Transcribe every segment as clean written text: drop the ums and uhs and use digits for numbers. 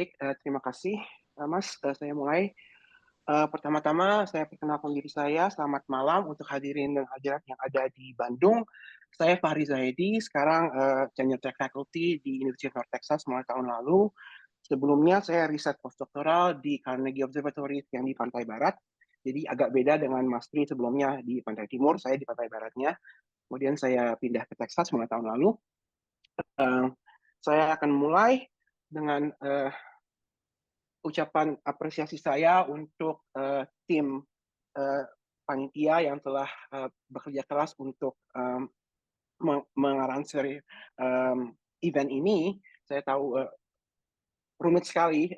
Baik, terima kasih, Mas. Saya mulai. Pertama-tama saya perkenalkan diri saya, selamat malam untuk hadirin dan hadirat yang ada di Bandung. Saya Fahri Zahedi, sekarang Tenure Track Faculty di University of North Texas mulai tahun lalu. Sebelumnya saya riset postdoktoral di Carnegie Observatory yang di Pantai Barat. Jadi agak beda dengan Mas Tri sebelumnya di Pantai Timur, saya di Pantai Baratnya. Kemudian saya pindah ke Texas mulai tahun lalu. Eh, saya akan mulai dengan ucapan apresiasi saya untuk tim uh, panitia yang telah bekerja keras untuk mengaransir event ini. Saya tahu rumit sekali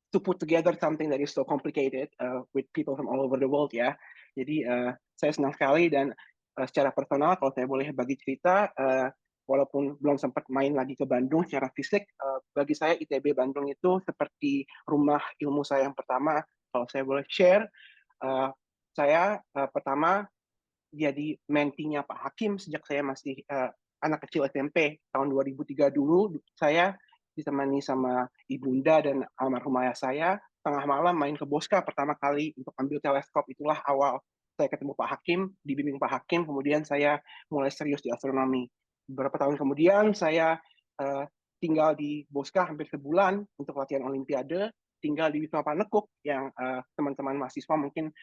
to put together something that is so complicated with people from all over the world ya. Jadi saya senang sekali dan secara personal kalau saya boleh bagi cerita, walaupun belum sempat main lagi ke Bandung secara fisik, bagi saya ITB Bandung itu seperti rumah ilmu saya yang pertama. Kalau saya boleh share, saya pertama jadi mentinya Pak Hakim sejak saya masih anak kecil SMP. Tahun 2003 dulu saya ditemani sama ibunda dan almarhum ayah saya tengah malam main ke Bosca pertama kali untuk ambil teleskop. Itulah awal saya ketemu Pak Hakim, dibimbing Pak Hakim, kemudian saya mulai serius di astronomi. Beberapa tahun kemudian saya uh, tinggal di Bosca hampir sebulan untuk latihan olimpiade, tinggal di Wisma Panekuk yang teman-teman mahasiswa mungkin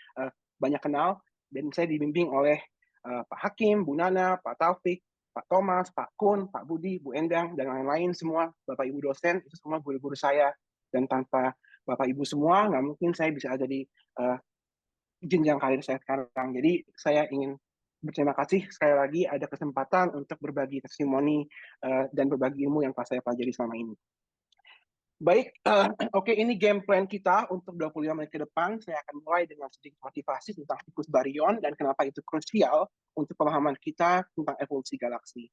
banyak kenal, dan saya dibimbing oleh Pak Hakim, Bu Nana, Pak Taufik, Pak Thomas, Pak Kun, Pak Budi, Bu Endang, dan lain-lain semua, Bapak Ibu dosen, itu semua guru-guru saya. Dan tanpa Bapak Ibu semua, nggak mungkin saya bisa ada di jenjang karir saya sekarang. Jadi saya ingin berterima kasih sekali lagi ada kesempatan untuk berbagi testimoni dan berbagi ilmu yang telah saya pelajari selama ini. Baik, oke, ini game plan kita untuk 25 menit ke depan. Saya akan mulai dengan sedikit motivasi tentang siklus baryon dan kenapa itu krusial untuk pemahaman kita tentang evolusi galaksi.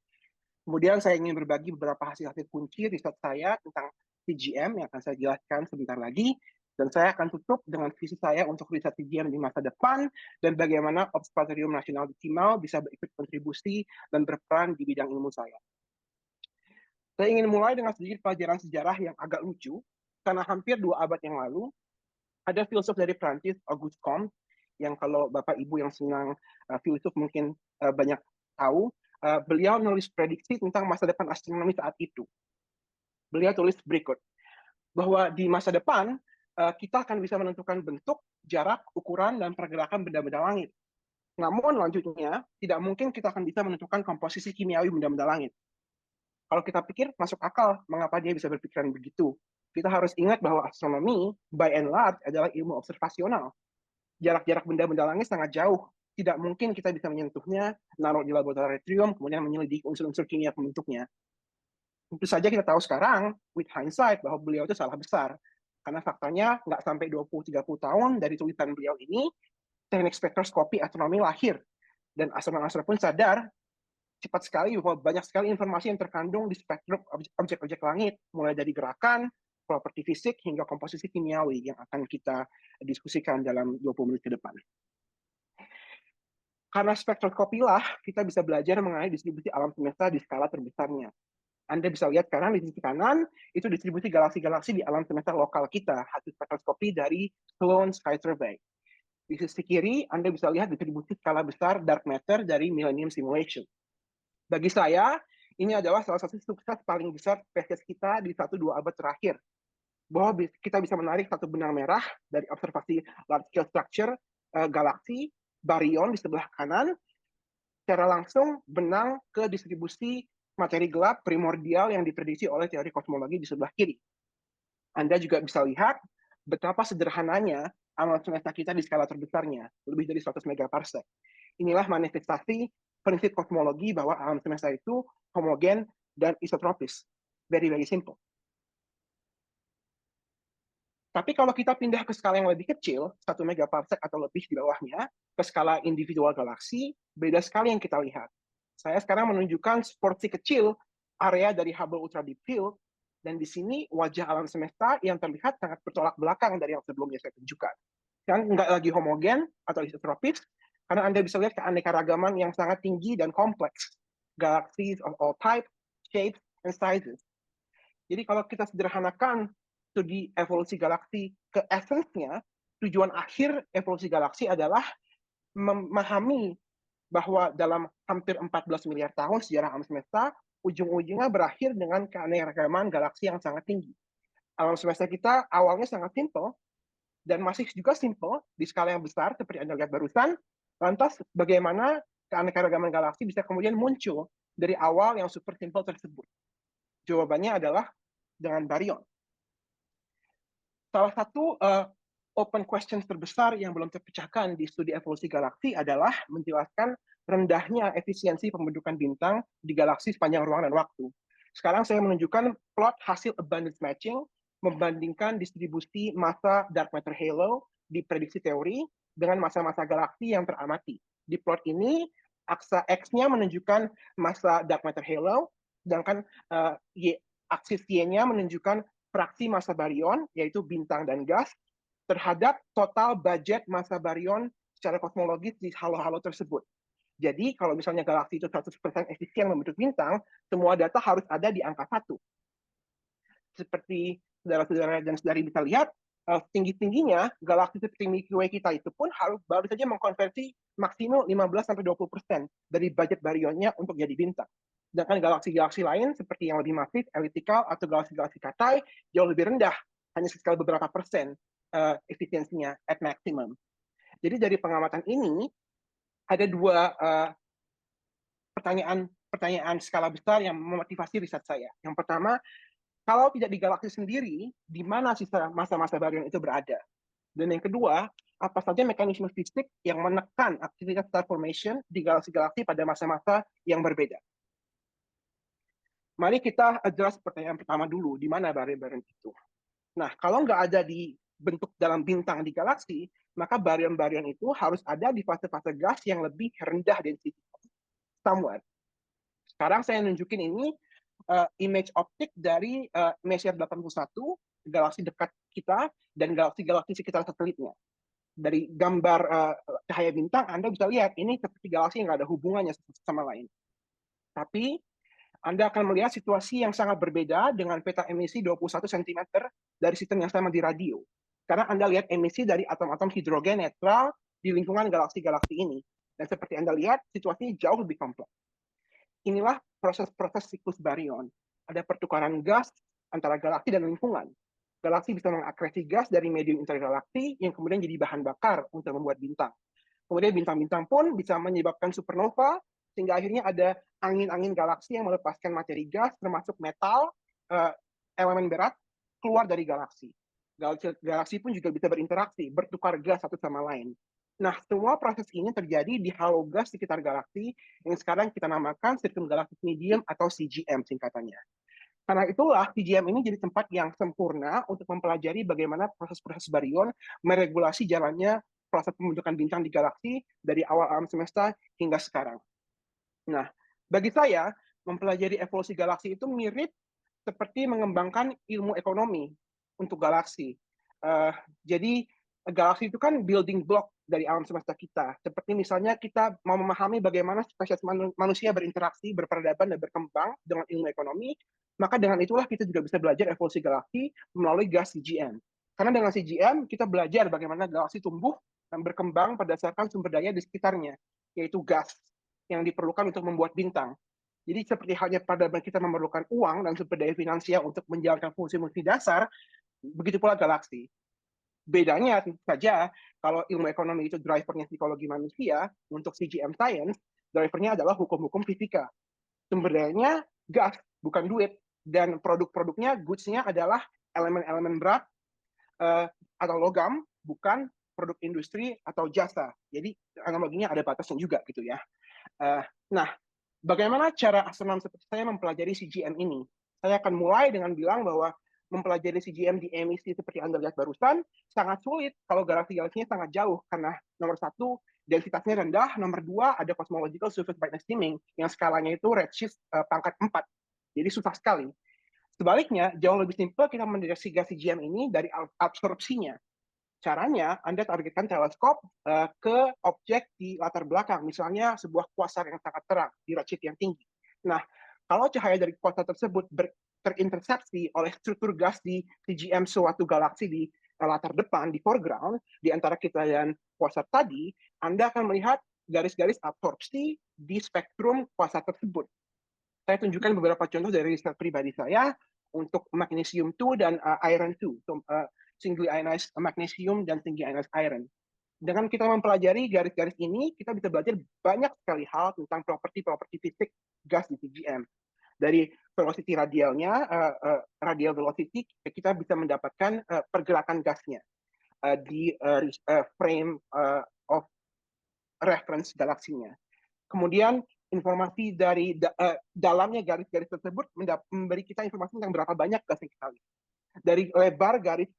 Kemudian saya ingin berbagi beberapa hasil-hasil kunci riset saya tentang CGM yang akan saya jelaskan sebentar lagi. Dan saya akan tutup dengan visi saya untuk riset CGM di masa depan dan bagaimana Observatorium Nasional di Timau bisa berikut kontribusi dan berperan di bidang ilmu saya. Saya ingin mulai dengan sedikit pelajaran sejarah yang agak lucu, karena hampir 2 abad yang lalu, ada filsuf dari Prancis, Auguste Comte, yang kalau Bapak Ibu yang senang filsuf mungkin banyak tahu, beliau nulis prediksi tentang masa depan astronomi saat itu. Beliau tulis berikut, bahwa di masa depan, kita akan bisa menentukan bentuk, jarak, ukuran, dan pergerakan benda-benda langit. Namun lanjutnya, tidak mungkin kita akan bisa menentukan komposisi kimiawi benda-benda langit. Kalau kita pikir masuk akal mengapa dia bisa berpikiran begitu. Kita harus ingat bahwa astronomi by and large adalah ilmu observasional. Jarak-jarak benda-benda langit sangat jauh. Tidak mungkin kita bisa menyentuhnya, naruh di laboratorium, kemudian menyelidiki unsur-unsur kimia pembentuknya. Tentu saja kita tahu sekarang, with hindsight, bahwa beliau itu salah besar. Karena faktanya nggak sampai 20-30 tahun dari tulisan beliau ini, teknik spektroskopi astronomi lahir. Dan astronom-astronom pun sadar cepat sekali bahwa banyak sekali informasi yang terkandung di spektrum objek-objek langit, mulai dari gerakan, properti fisik, hingga komposisi kimiawi yang akan kita diskusikan dalam 20 menit ke depan. Karena spektroskopi lah, kita bisa belajar mengenai distribusi alam semesta di skala terbesarnya. Anda bisa lihat sekarang di sisi kanan, itu distribusi galaksi-galaksi di alam semesta lokal kita, hasil spektroskopi dari Sloan Sky Survey. Di sisi kiri, Anda bisa lihat distribusi skala besar dark matter dari Millennium Simulation. Bagi saya, ini adalah salah satu sukses paling besar spesies kita di 1-2 abad terakhir. Bahwa kita bisa menarik satu benang merah dari observasi large scale structure galaksi, baryon di sebelah kanan, secara langsung benang ke distribusi materi gelap primordial yang diprediksi oleh teori kosmologi di sebelah kiri. Anda juga bisa lihat betapa sederhananya alam semesta kita di skala terbesarnya, lebih dari 100 megaparsec. Inilah manifestasi prinsip kosmologi bahwa alam semesta itu homogen dan isotropis. Very, very simple. Tapi kalau kita pindah ke skala yang lebih kecil, 1 megaparsec atau lebih di bawahnya, ke skala individual galaksi, beda sekali yang kita lihat. Saya sekarang menunjukkan seporsi kecil area dari Hubble Ultra Deep Field, dan di sini wajah alam semesta yang terlihat sangat bertolak belakang dari yang sebelumnya saya tunjukkan. Kan nggak lagi homogen atau isotropis, karena Anda bisa lihat keanekaragaman yang sangat tinggi dan kompleks. Galaxies of all types, shapes, and sizes. Jadi kalau kita sederhanakan studi evolusi galaksi ke essence-nya, tujuan akhir evolusi galaksi adalah memahami bahwa dalam hampir 14 miliar tahun sejarah alam semesta, ujung-ujungnya berakhir dengan keanekaragaman galaksi yang sangat tinggi. Alam semesta kita awalnya sangat simple, dan masih juga simple di skala yang besar seperti Anda lihat barusan. Lantas bagaimana keanekaragaman galaksi bisa kemudian muncul dari awal yang super simple tersebut? Jawabannya adalah dengan baryon. Salah satu open question terbesar yang belum terpecahkan di studi evolusi galaksi adalah menjelaskan rendahnya efisiensi pembentukan bintang di galaksi sepanjang ruang dan waktu. Sekarang saya menunjukkan plot hasil abundance matching membandingkan distribusi massa dark matter halo di prediksi teori dengan massa-massa galaksi yang teramati. Di plot ini, aksa X-nya menunjukkan massa dark matter halo, sedangkan aksis Y-nya menunjukkan fraksi massa baryon, yaitu bintang dan gas, terhadap total budget massa baryon secara kosmologis di halo-halo tersebut. Jadi kalau misalnya galaksi itu 100% efisien membentuk bintang, semua data harus ada di angka 1. Seperti saudara-saudara dan saudari bisa lihat, tinggi-tingginya galaksi seperti Milky Way kita itu pun harus baru saja mengkonversi maksimal 15-20% dari budget baryonnya untuk jadi bintang. Sedangkan galaksi-galaksi lain seperti yang lebih masif, elliptical, atau galaksi-galaksi katai jauh lebih rendah, hanya sekitar beberapa persen efisiensinya at maximum. Jadi dari pengamatan ini, ada dua pertanyaan skala besar yang memotivasi riset saya. Yang pertama, kalau tidak di galaksi sendiri, di mana sisa massa-massa baryon itu berada? Dan yang kedua, apa saja mekanisme fisik yang menekan aktivitas star formation di galaksi-galaksi pada masa-masa yang berbeda? Mari kita address pertanyaan pertama dulu, di mana baryon-baryon itu? Nah, kalau nggak ada di bentuk dalam bintang di galaksi, maka baryon-baryon itu harus ada di fase-fase gas yang lebih rendah density, somewhere. Sekarang saya nunjukin ini image optik dari Messier 81, galaksi dekat kita, dan galaksi-galaksi sekitar satelitnya. Dari gambar cahaya bintang, Anda bisa lihat ini seperti galaksi yang nggak ada hubungannya satu sama lain. Tapi Anda akan melihat situasi yang sangat berbeda dengan peta emisi 21 cm dari sistem yang sama di radio. Karena Anda lihat emisi dari atom-atom hidrogen netral di lingkungan galaksi-galaksi ini. Dan seperti Anda lihat, situasinya jauh lebih kompleks. Inilah proses-proses siklus baryon. Ada pertukaran gas antara galaksi dan lingkungan. Galaksi bisa mengakresi gas dari medium intergalaksi yang kemudian jadi bahan bakar untuk membuat bintang. Kemudian bintang-bintang pun bisa menyebabkan supernova, sehingga akhirnya ada angin-angin galaksi yang melepaskan materi gas, termasuk metal, elemen berat, keluar dari galaksi. Galaksi pun juga bisa berinteraksi, bertukar gas satu sama lain. Nah, semua proses ini terjadi di halo gas sekitar galaksi yang sekarang kita namakan Circumgalactic Medium atau CGM singkatannya. Karena itulah CGM ini jadi tempat yang sempurna untuk mempelajari bagaimana proses-proses baryon meregulasi jalannya proses pembentukan bintang di galaksi dari awal alam semesta hingga sekarang. Nah, bagi saya, mempelajari evolusi galaksi itu mirip seperti mengembangkan ilmu ekonomi untuk galaksi. Jadi, galaksi itu kan building block dari alam semesta kita. Seperti misalnya kita mau memahami bagaimana spesies manusia berinteraksi, berperadaban, dan berkembang dengan ilmu ekonomi, maka dengan itulah kita juga bisa belajar evolusi galaksi melalui gas CGM. Karena dengan CGM, kita belajar bagaimana galaksi tumbuh dan berkembang berdasarkan sumber daya di sekitarnya, yaitu gas yang diperlukan untuk membuat bintang. Jadi seperti halnya peradaban kita memerlukan uang dan sumber daya finansial untuk menjalankan fungsi-fungsi dasar, begitu pula galaksi. Bedanya tentu saja, kalau ilmu ekonomi itu drivernya psikologi manusia, untuk CGM Science, drivernya adalah hukum-hukum fisika. Sumber dayanya gas, bukan duit. Dan produk-produknya, goods-nya adalah elemen-elemen berat atau logam, bukan produk industri atau jasa. Jadi analoginya ada batasnya juga gitu ya. Nah, bagaimana cara astronom seperti saya mempelajari CGM ini? Saya akan mulai dengan bilang bahwa mempelajari CGM di emisi seperti Anda lihat barusan sangat sulit kalau galaksi-galaksinya sangat jauh, karena nomor satu, densitasnya rendah, nomor dua, ada cosmological surface brightness dimming yang skalanya itu redshift pangkat 4. Jadi susah sekali. Sebaliknya, jauh lebih simpel kita mendeteksi CGM ini dari absorpsinya. Caranya, Anda targetkan teleskop ke objek di latar belakang, misalnya sebuah kuasar yang sangat terang, di redshift yang tinggi. Nah, kalau cahaya dari kuasar tersebut terintersepsi oleh struktur gas di CGM suatu galaksi di latar depan, di foreground, di antara kita dan quasar tadi, Anda akan melihat garis-garis absorpsi di spektrum quasar tersebut. Saya tunjukkan beberapa contoh dari riset pribadi saya untuk magnesium 2 dan iron 2, so, singly ionized magnesium dan singly ionized iron. Dengan kita mempelajari garis-garis ini, kita bisa belajar banyak sekali hal tentang properti-properti fisik gas di CGM. Dari velocity radialnya, radial velocity, kita bisa mendapatkan pergerakan gasnya di frame of reference galaksinya. Kemudian informasi dari dalamnya garis-garis tersebut memberi kita informasi tentang berapa banyak gas yang kita lihat. Dari lebar garis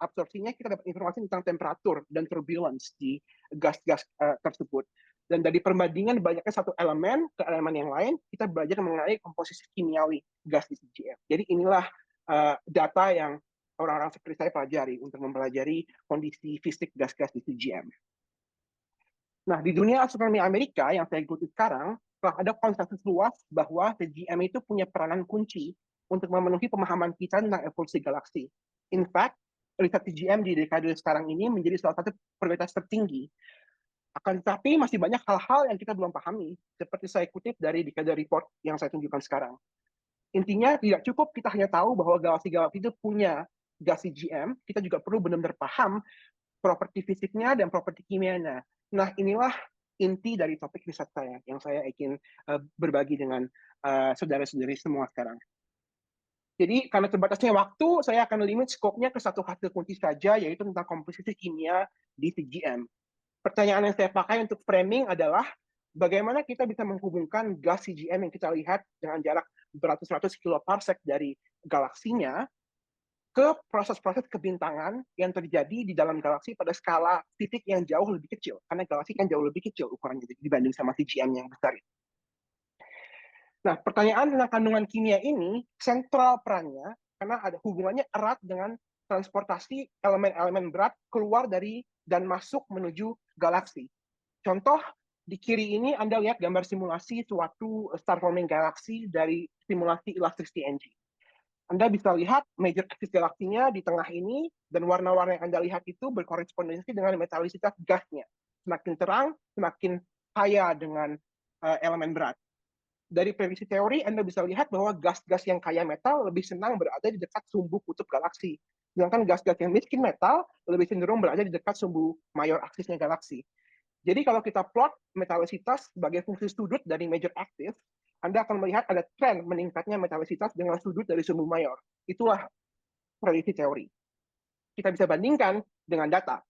absorpsinya kita dapat informasi tentang temperatur dan turbulence di gas-gas tersebut. Dan dari perbandingan banyaknya satu elemen ke elemen yang lain, kita belajar mengenai komposisi kimiawi gas di CGM. Jadi inilah data yang orang-orang seperti saya pelajari untuk mempelajari kondisi fisik gas-gas di CGM. Nah, di dunia astronomi Amerika yang saya ikuti sekarang, telah ada konsensus luas bahwa CGM itu punya peranan kunci untuk memenuhi pemahaman kita tentang evolusi galaksi. In fact, riset CGM di dekade sekarang ini menjadi salah satu prioritas tertinggi. Akan tetapi masih banyak hal-hal yang kita belum pahami, seperti saya kutip dari dekade report yang saya tunjukkan sekarang. Intinya tidak cukup kita hanya tahu bahwa galaksi-galaksi itu punya gas CGM, kita juga perlu benar-benar paham properti fisiknya dan properti kimianya. Nah, inilah inti dari topik riset saya yang saya ingin berbagi dengan saudara-saudari semua sekarang. Jadi karena terbatasnya waktu, saya akan limit skopnya ke satu hasil kunci saja, yaitu tentang komposisi kimia di CGM. Pertanyaan yang saya pakai untuk framing adalah bagaimana kita bisa menghubungkan gas CGM yang kita lihat dengan jarak beratus-ratus kiloparsec dari galaksinya ke proses-proses kebintangan yang terjadi di dalam galaksi pada skala titik yang jauh lebih kecil. Karena galaksi kan jauh lebih kecil ukurannya dibanding sama CGM yang besar. Nah, pertanyaan tentang kandungan kimia ini sentral perannya karena ada hubungannya erat dengan transportasi elemen-elemen berat keluar dari dan masuk menuju galaksi. Contoh, di kiri ini Anda lihat gambar simulasi suatu star forming galaxy dari simulasi elasticity engine. Anda bisa lihat major axis galaksinya di tengah ini, dan warna-warna yang Anda lihat itu berkorespondensi dengan metalisitas gasnya. Semakin terang, semakin kaya dengan elemen berat. Dari prediksi teori, Anda bisa lihat bahwa gas-gas yang kaya metal lebih senang berada di dekat sumbu kutub galaksi. Sedangkan gas-gas yang miskin metal lebih cenderung berada di dekat sumbu mayor aksisnya galaksi. Jadi kalau kita plot metalisitas sebagai fungsi sudut dari major axis, Anda akan melihat ada tren meningkatnya metalisitas dengan sudut dari sumbu mayor. Itulah prediksi teori. Kita bisa bandingkan dengan data.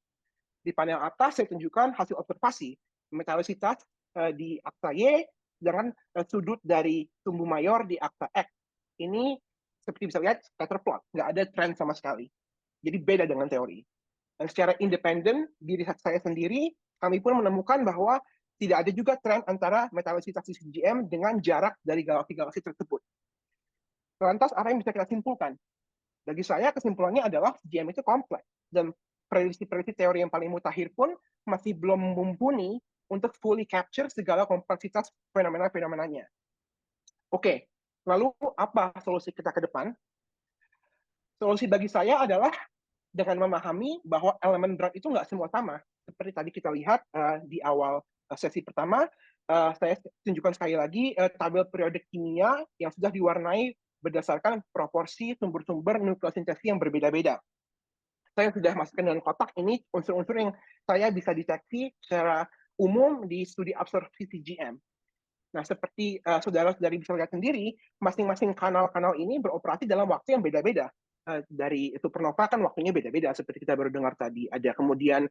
Di panel atas saya tunjukkan hasil observasi metalisitas di aksa Y dengan sudut dari sumbu mayor di aksa X. Ini seperti bisa lihat scatter plot, nggak ada tren sama sekali. Jadi beda dengan teori. Dan secara independen di riset saya sendiri, kami pun menemukan bahwa tidak ada juga tren antara metalisitas di CGM dengan jarak dari galaksi-galaksi tersebut. Lantas apa yang bisa kita simpulkan? Bagi saya kesimpulannya adalah CGM itu kompleks dan prediksi-prediksi teori yang paling mutakhir pun masih belum mumpuni untuk fully capture segala kompleksitas fenomena-fenomenanya. Oke, lalu apa solusi kita ke depan? Solusi bagi saya adalah dengan memahami bahwa elemen berat itu nggak semua sama. Seperti tadi kita lihat di awal sesi pertama, saya tunjukkan sekali lagi tabel periodik kimia yang sudah diwarnai berdasarkan proporsi sumber-sumber nukleosintesi yang berbeda-beda. Saya sudah masukkan dalam kotak ini unsur-unsur yang saya bisa deteksi secara umum di studi absorpsi CGM. Nah, seperti saudara-saudari bisa lihat sendiri, masing-masing kanal-kanal ini beroperasi dalam waktu yang beda-beda. Dari supernova kan waktunya beda-beda, seperti kita baru dengar tadi. Ada kemudian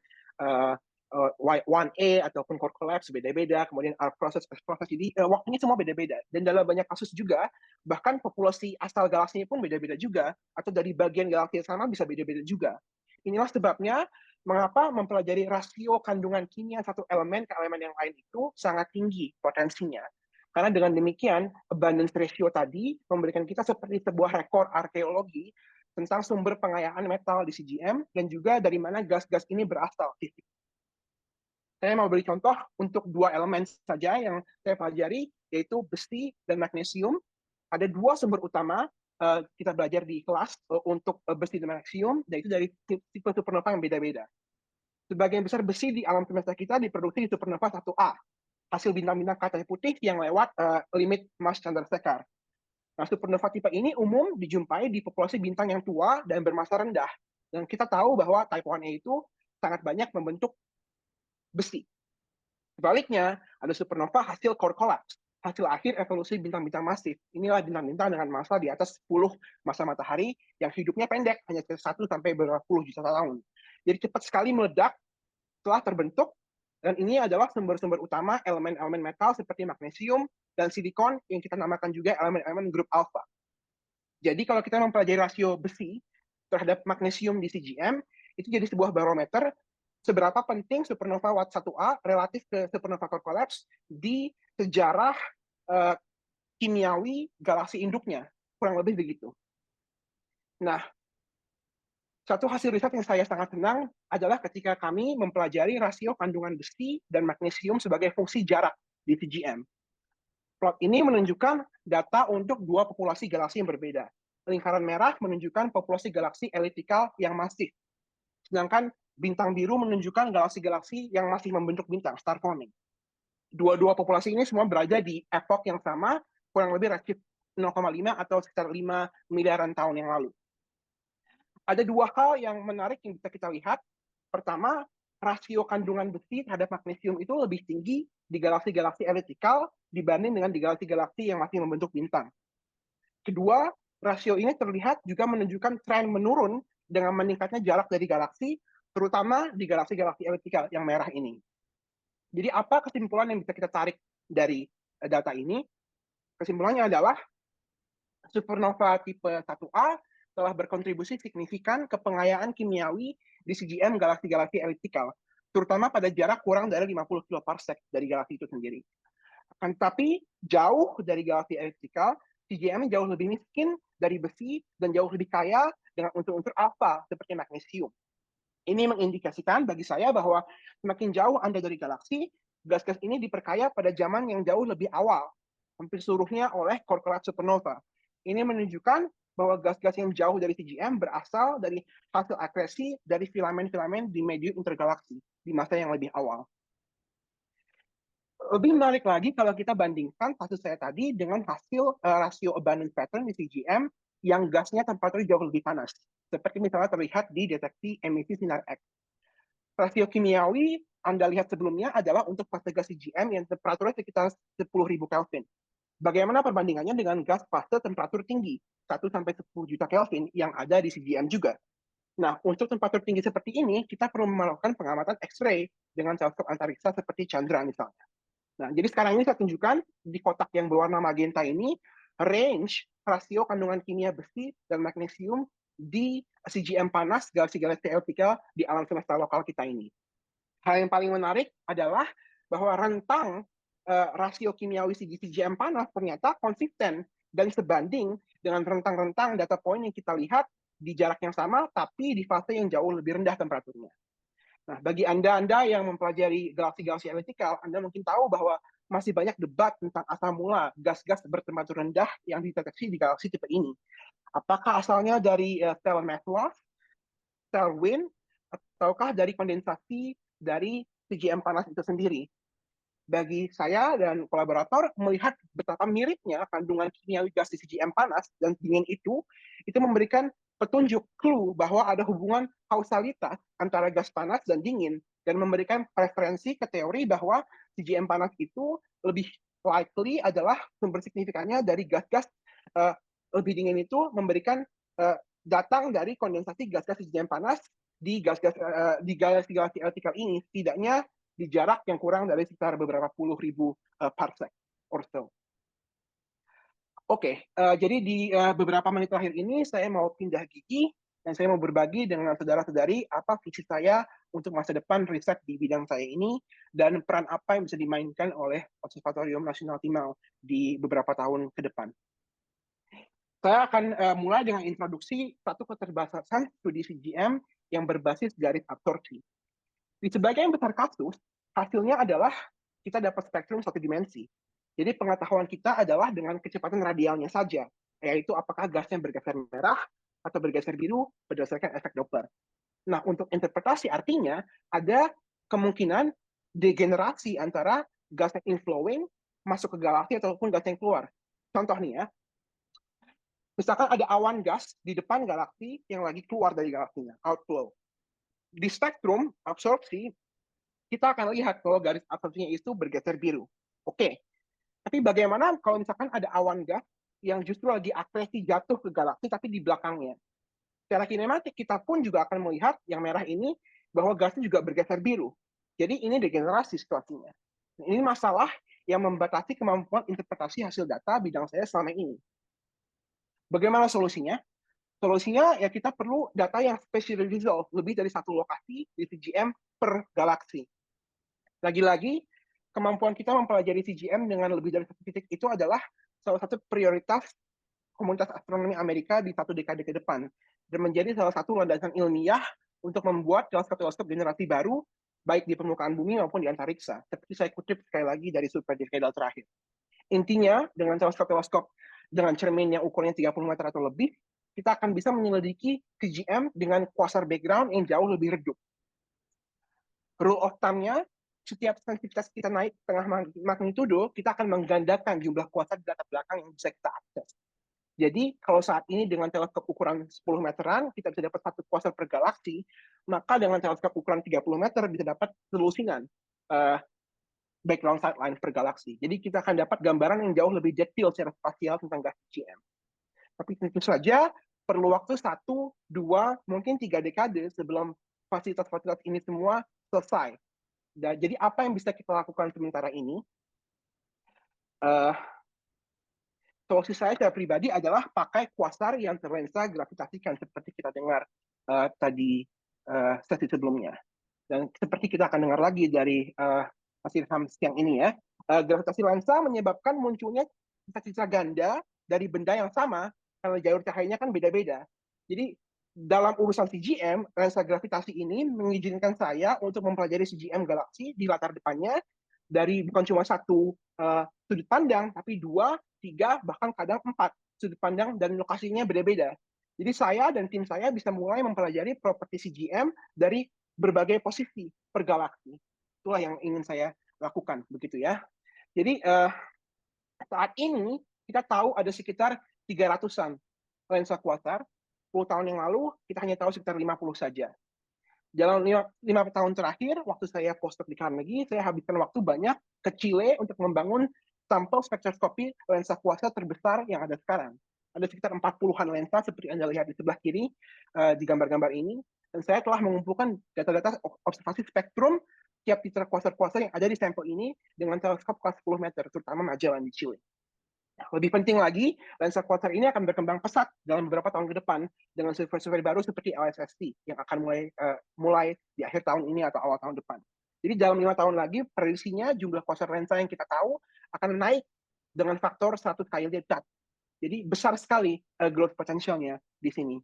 Y1A ataupun core collapse beda-beda, kemudian arc process, proses. Jadi waktunya semua beda-beda. Dan dalam banyak kasus juga, bahkan populasi asal galaksinya pun beda-beda juga, atau dari bagian galaksi yang sama bisa beda-beda juga. Inilah sebabnya mengapa mempelajari rasio kandungan kimia satu elemen ke elemen yang lain itu sangat tinggi potensinya. Karena dengan demikian, abundance ratio tadi memberikan kita seperti sebuah rekor arkeologi tentang sumber pengayaan metal di CGM dan juga dari mana gas-gas ini berasal. Saya mau beri contoh untuk dua elemen saja yang saya pelajari, yaitu besi dan magnesium. Ada dua sumber utama kita belajar di kelas untuk besi dan magnesium, dan itu dari tipe supernova yang beda-beda. Sebagian besar besi di alam semesta kita diproduksi di supernova 1A, hasil bintang-bintang kaca putih yang lewat limit Mars Chandrasekhar. Nah, supernova tipe ini umum dijumpai di populasi bintang yang tua dan bermassa rendah. Dan kita tahu bahwa Type 1A itu sangat banyak membentuk besi. Sebaliknya, ada supernova hasil core collapse, hasil akhir evolusi bintang-bintang masif. Inilah bintang-bintang dengan massa di atas 10 massa matahari yang hidupnya pendek, hanya 1 sampai beberapa puluh juta tahun. Jadi cepat sekali meledak setelah terbentuk, dan ini adalah sumber-sumber utama elemen-elemen metal seperti magnesium dan silikon yang kita namakan juga elemen-elemen grup alpha. Jadi kalau kita mempelajari rasio besi terhadap magnesium di CGM, itu jadi sebuah barometer seberapa penting supernova Watt 1A relatif ke supernova core collapse di sejarah uh, kimiawi galaksi induknya. Kurang lebih begitu. Nah, satu hasil riset yang saya sangat senang adalah ketika kami mempelajari rasio kandungan besi dan magnesium sebagai fungsi jarak di CGM. Plot ini menunjukkan data untuk dua populasi galaksi yang berbeda. Lingkaran merah menunjukkan populasi galaksi eliptikal yang masif, sedangkan bintang biru menunjukkan galaksi-galaksi yang masih membentuk bintang, star forming. Dua-dua populasi ini semua berada di epoch yang sama, kurang lebih redshift 0,5 atau sekitar 5 miliaran tahun yang lalu. Ada dua hal yang menarik yang bisa kita lihat. Pertama, rasio kandungan besi terhadap magnesium itu lebih tinggi di galaksi-galaksi eliptikal dibanding dengan di galaksi-galaksi yang masih membentuk bintang. Kedua, rasio ini terlihat juga menunjukkan tren menurun dengan meningkatnya jarak dari galaksi, terutama di galaksi-galaksi eliptikal yang merah ini. Jadi apa kesimpulan yang bisa kita tarik dari data ini? Kesimpulannya adalah supernova tipe 1A telah berkontribusi signifikan ke pengayaan kimiawi di CGM galaksi-galaksi eliptikal, terutama pada jarak kurang dari 50 kiloparsec dari galaksi itu sendiri. Akan tetapi, jauh dari galaksi eliptikal, CGM jauh lebih miskin dari besi dan jauh lebih kaya dengan unsur-unsur alfa seperti magnesium. Ini mengindikasikan bagi saya bahwa semakin jauh Anda dari galaksi, gas-gas ini diperkaya pada zaman yang jauh lebih awal, hampir seluruhnya oleh core collapse supernova. Ini menunjukkan bahwa gas-gas yang jauh dari CGM berasal dari hasil akresi dari filamen-filamen di medium intergalaksi di masa yang lebih awal. Lebih menarik lagi kalau kita bandingkan kasus saya tadi dengan hasil rasio abundance pattern di CGM yang gasnya temperatur jauh lebih panas, seperti misalnya terlihat di deteksi emisi sinar X. Rasio kimiawi Anda lihat sebelumnya adalah untuk fase gas CGM yang temperaturnya sekitar 10.000 Kelvin. Bagaimana perbandingannya dengan gas fase temperatur tinggi, 1 sampai 10 juta Kelvin yang ada di CGM juga? Nah, untuk temperatur tinggi seperti ini, kita perlu melakukan pengamatan X-ray dengan teleskop antariksa seperti Chandra misalnya. Nah, jadi sekarang ini saya tunjukkan di kotak yang berwarna magenta ini, range rasio kandungan kimia besi dan magnesium di CGM panas galaksi-galaksi eliptikal di alam semesta lokal kita ini. Hal yang paling menarik adalah bahwa rentang rasio kimiawi CGM panas ternyata konsisten dan sebanding dengan rentang-rentang data point yang kita lihat di jarak yang sama, tapi di fase yang jauh lebih rendah temperaturnya. Nah, bagi Anda yang mempelajari galaksi-galaksi eliptikal, Anda mungkin tahu bahwa masih banyak debat tentang asal mula gas-gas bertemperatur rendah yang dideteksi di galaksi tipe ini. Apakah asalnya dari sel Maxwell, sel wind, ataukah dari kondensasi dari CGM panas itu sendiri? Bagi saya dan kolaborator melihat betapa miripnya kandungan kimiawi gas di CGM panas dan dingin itu memberikan petunjuk clue bahwa ada hubungan kausalitas antara gas panas dan dingin dan memberikan preferensi ke teori bahwa CGM panas itu lebih likely adalah sumber signifikannya dari gas-gas lebih dingin itu memberikan datang dari kondensasi gas-gas CGM panas di galaksi-galaksi eliptikal ini, setidaknya di jarak yang kurang dari sekitar beberapa puluh ribu parsec or so. Oke, jadi di beberapa menit terakhir ini saya mau pindah gigi dan saya mau berbagi dengan saudara-saudari apa visi saya untuk masa depan riset di bidang saya ini dan peran apa yang bisa dimainkan oleh Observatorium Nasional Timau di beberapa tahun ke depan. Saya akan mulai dengan introduksi satu keterbatasan studi CGM yang berbasis garis absorpsi. Di sebagian besar kasus, hasilnya adalah kita dapat spektrum satu dimensi. Jadi pengetahuan kita adalah dengan kecepatan radialnya saja. yaitu apakah gasnya bergeser merah atau bergeser biru berdasarkan efek Doppler. Nah, untuk interpretasi artinya ada kemungkinan degenerasi antara gas yang inflowing masuk ke galaksi ataupun gas yang keluar. Contoh nih ya, misalkan ada awan gas di depan galaksi yang lagi keluar dari galaksinya, outflow. Di spektrum absorpsi, kita akan lihat kalau garis absorpsinya itu bergeser biru. Oke, tapi bagaimana kalau misalkan ada awan gas yang justru lagi akresi jatuh ke galaksi tapi di belakangnya? Secara kinematik kita pun juga akan melihat yang merah ini bahwa gasnya juga bergeser biru. Jadi ini degenerasi situasinya. Ini masalah yang membatasi kemampuan interpretasi hasil data bidang saya selama ini. Bagaimana solusinya? Solusinya ya kita perlu data yang spatially resolved, lebih dari satu lokasi di CGM per galaksi. Lagi-lagi, kemampuan kita mempelajari CGM dengan lebih dari satu titik itu adalah salah satu prioritas komunitas astronomi Amerika di satu dekade ke depan, dan menjadi salah satu landasan ilmiah untuk membuat teleskop-teleskop generasi baru, baik di permukaan bumi maupun di antariksa. Seperti saya kutip sekali lagi dari super decadal terakhir. Intinya, dengan teleskop-teleskop dengan cermin yang ukurannya 30 meter atau lebih, kita akan bisa menyelidiki CGM dengan quasar background yang jauh lebih redup. Rule of thumb-nya, setiap sensitivitas kita naik setengah magnitudo, kita akan menggandakan jumlah quasar di latar belakang yang bisa kita akses. Jadi kalau saat ini dengan teleskop ukuran 10 meteran, kita bisa dapat satu quasar per galaksi, maka dengan teleskop ukuran 30 meter bisa dapat selusingan background sightline per galaksi. Jadi kita akan dapat gambaran yang jauh lebih detail secara spasial tentang gas CGM. Tapi tentu saja perlu waktu 1, 2, mungkin 3 dekade sebelum fasilitas-fasilitas ini semua selesai. Jadi apa yang bisa kita lakukan sementara ini? Solusi saya secara pribadi adalah pakai quasar yang terlensa gravitasikan seperti kita dengar tadi sesi sebelumnya. Dan seperti kita akan dengar lagi dari hasil siang ini ya, gravitasi lensa menyebabkan munculnya sisa-sisa ganda dari benda yang sama karena jalur cahayanya kan beda-beda. Jadi dalam urusan CGM, lensa gravitasi ini mengizinkan saya untuk mempelajari CGM galaksi di latar depannya dari bukan cuma satu sudut pandang, tapi 2, 3, bahkan kadang 4 sudut pandang dan lokasinya beda-beda. Jadi saya dan tim saya bisa mulai mempelajari properti CGM dari berbagai posisi per galaksi. Itulah yang ingin saya lakukan, begitu ya. Jadi saat ini kita tahu ada sekitar 300-an lensa quasar. 10 tahun yang lalu kita hanya tahu sekitar 50 saja. Dalam 5 tahun terakhir, waktu saya postdoc di Carnegie, saya habiskan waktu banyak ke Chile untuk membangun sampel spektroskopi lensa kuasa terbesar yang ada sekarang. Ada sekitar 40-an lensa seperti Anda lihat di sebelah kiri di gambar-gambar ini. Dan saya telah mengumpulkan data-data observasi spektrum tiap citra kuasar-kuasar yang ada di sampel ini dengan teleskop kelas 10 meter, terutama Magellan di Chile. Lebih penting lagi, lensa quasar ini akan berkembang pesat dalam beberapa tahun ke depan dengan survei-survei baru seperti LSST yang akan mulai di akhir tahun ini atau awal tahun depan. Jadi dalam 5 tahun lagi, prediksinya jumlah quasar lensa yang kita tahu akan naik dengan faktor 100 kali lipat. Jadi besar sekali growth potentialnya di sini.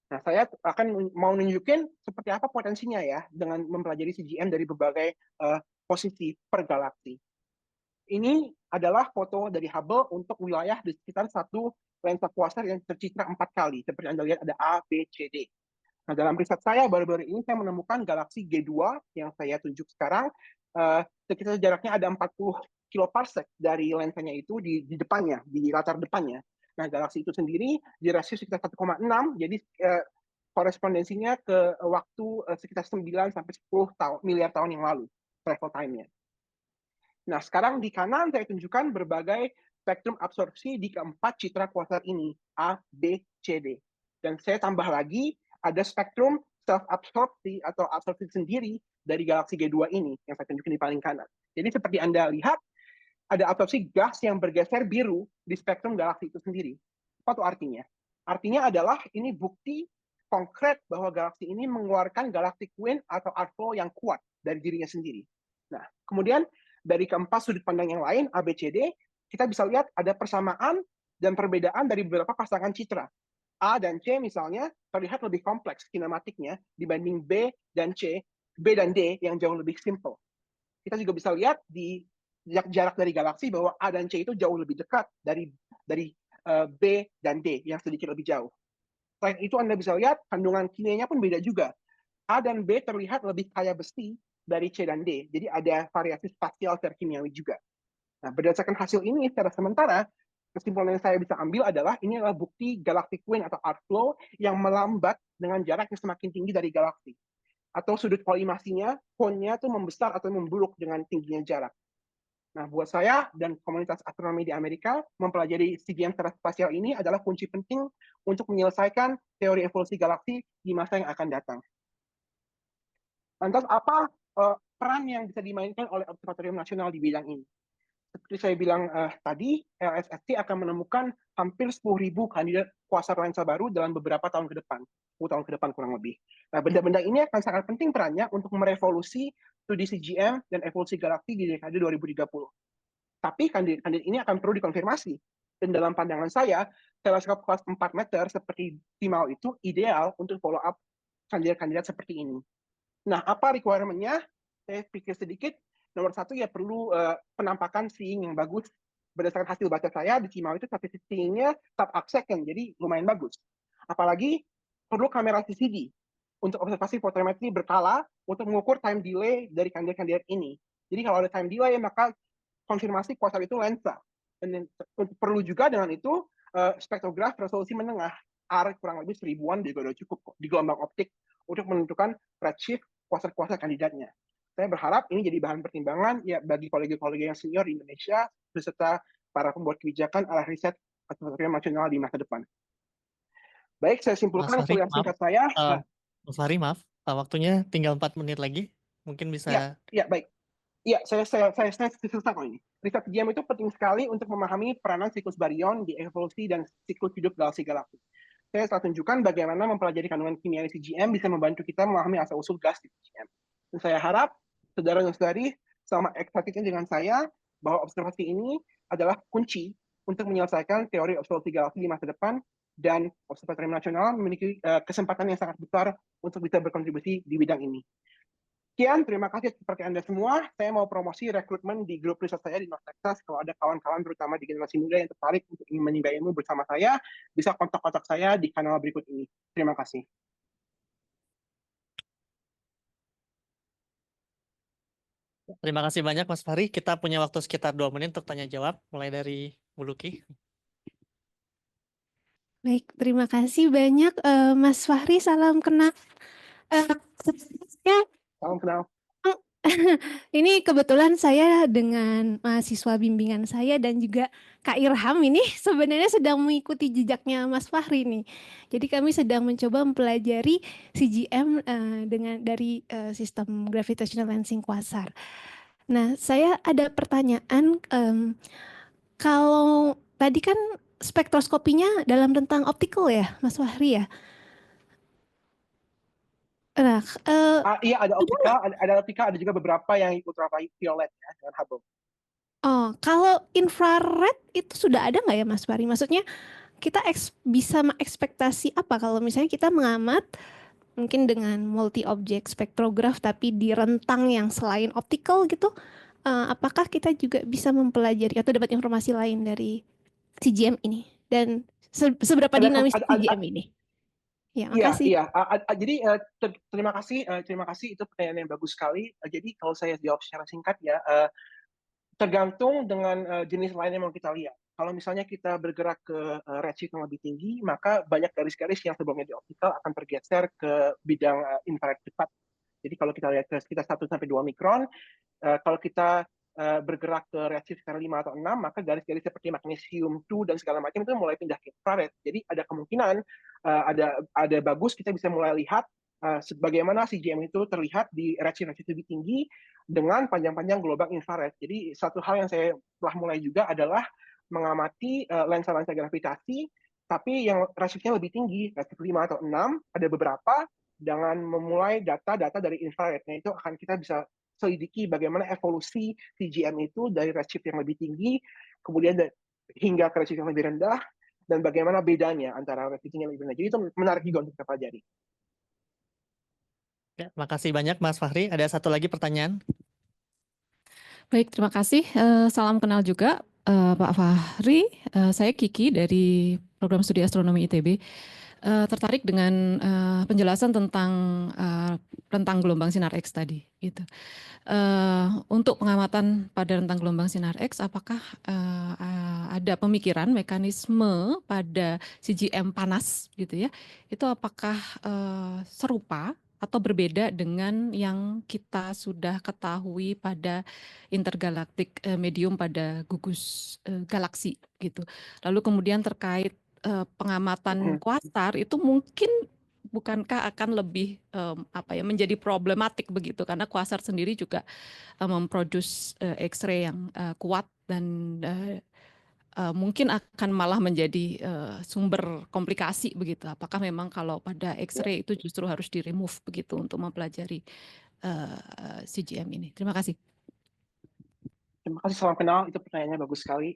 Nah, saya akan mau nunjukin seperti apa potensinya ya dengan mempelajari CGM dari berbagai posisi per galaksi. Ini adalah foto dari Hubble untuk wilayah di sekitar satu lensa quasar yang tercitra 4 kali. Seperti Anda lihat ada A, B, C, D. Nah, dalam riset saya baru-baru ini saya menemukan galaksi G2 yang saya tunjuk sekarang. Sekitar jaraknya ada 40 kiloparsec dari lensanya itu di depannya, di latar depannya. Nah, galaksi itu sendiri di rasio sekitar 1,6, jadi korespondensinya ke waktu sekitar 9 sampai 10 miliar tahun yang lalu, travel time-nya. Nah, sekarang di kanan saya tunjukkan berbagai spektrum absorpsi di keempat citra kuasar ini, A, B, C, D. Dan saya tambah lagi, ada spektrum self-absorpsi atau absorpsi sendiri dari galaksi G2 ini, yang saya tunjukkan di paling kanan. Jadi seperti Anda lihat, ada absorpsi gas yang bergeser biru di spektrum galaksi itu sendiri. Apa itu artinya? Artinya adalah ini bukti konkret bahwa galaksi ini mengeluarkan galactic wind atau airflow yang kuat dari dirinya sendiri. Nah, kemudian dari keempat sudut pandang yang lain, A, B, C, D, kita bisa lihat ada persamaan dan perbedaan dari beberapa pasangan citra. A dan C misalnya terlihat lebih kompleks kinematiknya dibanding B dan C, B dan D yang jauh lebih simple. Kita juga bisa lihat di jarak dari galaksi bahwa A dan C itu jauh lebih dekat dari B dan D yang sedikit lebih jauh. Selain itu Anda bisa lihat kandungan kimianya pun beda juga. A dan B terlihat lebih kaya besi dari C dan D. Jadi ada variasi spasial secara kimiawi juga. Nah, berdasarkan hasil ini secara sementara, kesimpulan yang saya bisa ambil adalah ini adalah bukti galactic wind atau arc flow yang melambat dengan jarak yang semakin tinggi dari galaksi. Atau sudut kolimasinya, konnya tuh membesar atau membuluk dengan tingginya jarak. Nah, buat saya dan komunitas astronomi di Amerika, mempelajari CGM secara spasial ini adalah kunci penting untuk menyelesaikan teori evolusi galaksi di masa yang akan datang. Lantas apa peran yang bisa dimainkan oleh Observatorium Nasional di bidang ini? Seperti saya bilang tadi, LSST akan menemukan hampir 10.000 kandidat kuasar lensa baru dalam beberapa tahun ke depan, 10 tahun ke depan kurang lebih. Nah, benda-benda ini akan sangat penting perannya untuk merevolusi studi CGM dan evolusi galaksi di dekade 2030. Tapi kandidat ini akan perlu dikonfirmasi. Dan dalam pandangan saya, teleskop kelas 4 meter seperti TIMAO itu ideal untuk follow up kandidat-kandidat seperti ini. Nah, apa requirement-nya? Saya pikir sedikit. Nomor satu ya perlu penampakan seeing yang bagus. Berdasarkan hasil baca saya, di Cimau itu statistik seeing-nya sub-arc second, jadi lumayan bagus. Apalagi perlu kamera CCD untuk observasi fotometri berkala untuk mengukur time delay dari kandidat-kandidat ini. Jadi kalau ada time delay, maka konfirmasi kuasar itu lensa. Dan perlu juga dengan itu spektrograf resolusi menengah. R kurang lebih 1000-an juga udah cukup kok di gelombang optik untuk menentukan redshift kuasar-kuasar kandidatnya. Saya berharap ini jadi bahan pertimbangan ya bagi kolega-kolega yang senior di Indonesia beserta para pembuat kebijakan arah riset Observatorium Nasional di masa depan. Baik, saya Mas simpulkan Fahri, kuliah maaf. singkat saya. Mas Fahri, maaf. Waktunya tinggal 4 menit lagi. Mungkin bisa. Ya, baik. Iya, saya selesai kok ini. Riset CGM itu penting sekali untuk memahami peranan siklus baryon di evolusi dan siklus hidup galaksi-galaksi. Saya telah tunjukkan bagaimana mempelajari kandungan kimia di CGM bisa membantu kita memahami asal-usul gas di CGM. Dan saya harap saudara dan saudari sama eksakitnya dengan saya bahwa observasi ini adalah kunci untuk menyelesaikan teori observasi galaksi di masa depan dan Observatorium Nasional memiliki kesempatan yang sangat besar untuk bisa berkontribusi di bidang ini. Sekian, terima kasih seperti Anda semua. Saya mau promosi rekrutmen di grup riset saya di North Texas. Kalau ada kawan-kawan terutama di generasi muda yang tertarik untuk ingin menimba ilmu bersama saya, bisa kontak-kontak saya di kanal berikut ini. Terima kasih. Terima kasih banyak Mas Fahri. Kita punya waktu sekitar 2 menit untuk tanya jawab. Mulai dari Bu Luki. Baik, terima kasih banyak Mas Fahri. Salam kenal. Sebelumnya, Salam kenal. ini kebetulan saya dengan mahasiswa bimbingan saya dan juga Kak Irham ini sebenarnya sedang mengikuti jejaknya Mas Fahri nih. Jadi kami sedang mencoba mempelajari CGM dari sistem gravitational lensing quasar. Nah, saya ada pertanyaan. Kalau tadi kan spektroskopinya dalam rentang optical ya, Mas Fahri ya? Nah, Iya, ada optika, ada juga beberapa yang ultraviolet ya, dengan Hubble. oh, kalau infrared itu sudah ada nggak ya Mas Fahri? Maksudnya kita bisa mengekspektasi apa kalau misalnya kita mengamat mungkin dengan multi object spektrograf tapi di rentang yang selain optical gitu, apakah kita juga bisa mempelajari atau dapat informasi lain dari CGM ini? Dan seberapa dinamis CGM ini? Ya, Iya, makasih. iya. Jadi terima kasih itu pertanyaan yang bagus sekali. Jadi kalau saya jawab secara singkat ya, tergantung dengan jenis lain yang mau kita lihat. Kalau misalnya kita bergerak ke redshift yang lebih tinggi, maka banyak garis-garis yang sebelumnya di optical akan tergeser ke bidang infrared cepat. Jadi kalau kita lihat ke sekitar 1 sampai 2 mikron, kalau kita bergerak ke redshift sekitar 5 atau 6, maka garis-garis seperti magnesium 2 dan segala macam itu mulai pindah ke infrared. Jadi ada kemungkinan ada bagus kita bisa mulai lihat bagaimana CGM itu terlihat di redshift lebih tinggi dengan panjang-panjang gelombang infrared. Jadi satu hal yang saya telah mulai juga adalah mengamati lensa-lensa gravitasi, tapi yang redshiftnya lebih tinggi, redshift 5 atau 6, ada beberapa dengan memulai data-data dari infrared. Nah, itu akan kita bisa selidiki bagaimana evolusi CGM itu dari redshift yang lebih tinggi, kemudian hingga ke redshift yang lebih rendah, dan bagaimana bedanya antara redshift yang lebih rendah. Jadi itu menarik juga untuk kita pelajari. Ya, makasih banyak Mas Fahri. Ada satu lagi pertanyaan. Baik, terima kasih. Salam kenal juga. Pak Fahri, saya Kiki dari Program Studi Astronomi ITB. Tertarik dengan penjelasan tentang gelombang sinar X tadi. Gitu. Untuk pengamatan pada rentang gelombang sinar X, apakah ada pemikiran mekanisme pada CGM panas, gitu ya? Itu apakah serupa atau berbeda dengan yang kita sudah ketahui pada intergalaktik medium pada gugus galaksi, gitu. Lalu kemudian terkait pengamatan kuasar itu mungkin bukankah akan lebih menjadi problematik begitu, karena kuasar sendiri juga memproduce X-ray yang kuat dan mungkin akan malah menjadi sumber komplikasi begitu. Apakah memang kalau pada X-ray itu justru harus di-remove begitu untuk mempelajari CGM ini? Terima kasih. Terima kasih, salam kenal. Itu pertanyaannya bagus sekali.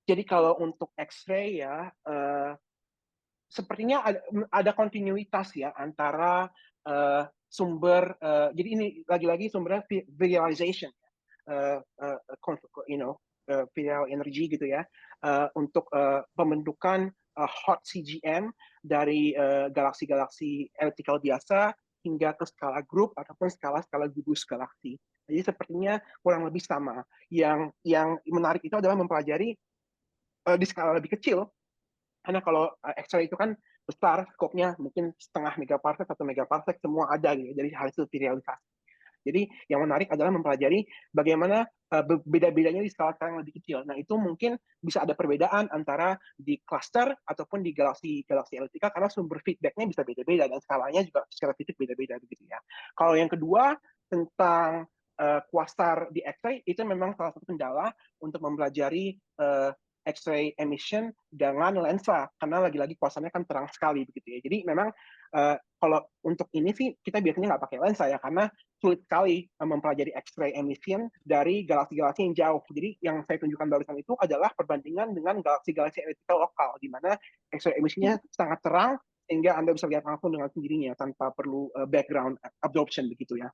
Jadi kalau untuk X-ray ya, sepertinya ada kontinuitas ya antara sumber. Jadi ini lagi-lagi sumbernya visualization, visual energy gitu ya, untuk pembentukan hot CGM dari galaksi-galaksi elliptical biasa hingga ke skala grup ataupun skala-skala gugus galaksi. Jadi sepertinya kurang lebih sama. Yang menarik itu adalah mempelajari di skala lebih kecil, karena kalau X-ray itu kan besar, skopnya mungkin setengah megaparsec, 1 megaparsec, semua ada gitu, dari hasil visualisasi. Jadi yang menarik adalah mempelajari bagaimana beda-bedanya di skala yang lebih kecil. Nah, itu mungkin bisa ada perbedaan antara di cluster ataupun di galaksi elliptika, karena sumber feedback-nya bisa beda-beda dan skalanya juga secara fisik beda-beda begitu ya. Kalau yang kedua tentang kuasar di X-ray, itu memang salah satu kendala untuk mempelajari X-ray emission dengan lensa, karena lagi-lagi kuasarnya kan terang sekali begitu ya. Jadi memang kalau untuk ini sih kita biasanya nggak pakai lensa ya, karena sulit sekali mempelajari X-ray emission dari galaksi-galaksi yang jauh. Jadi yang saya tunjukkan barusan itu adalah perbandingan dengan galaksi-galaksi elliptical lokal, di mana X-ray emisinya sangat terang, sehingga Anda bisa lihat langsung dengan sendirinya tanpa perlu background absorption begitu ya.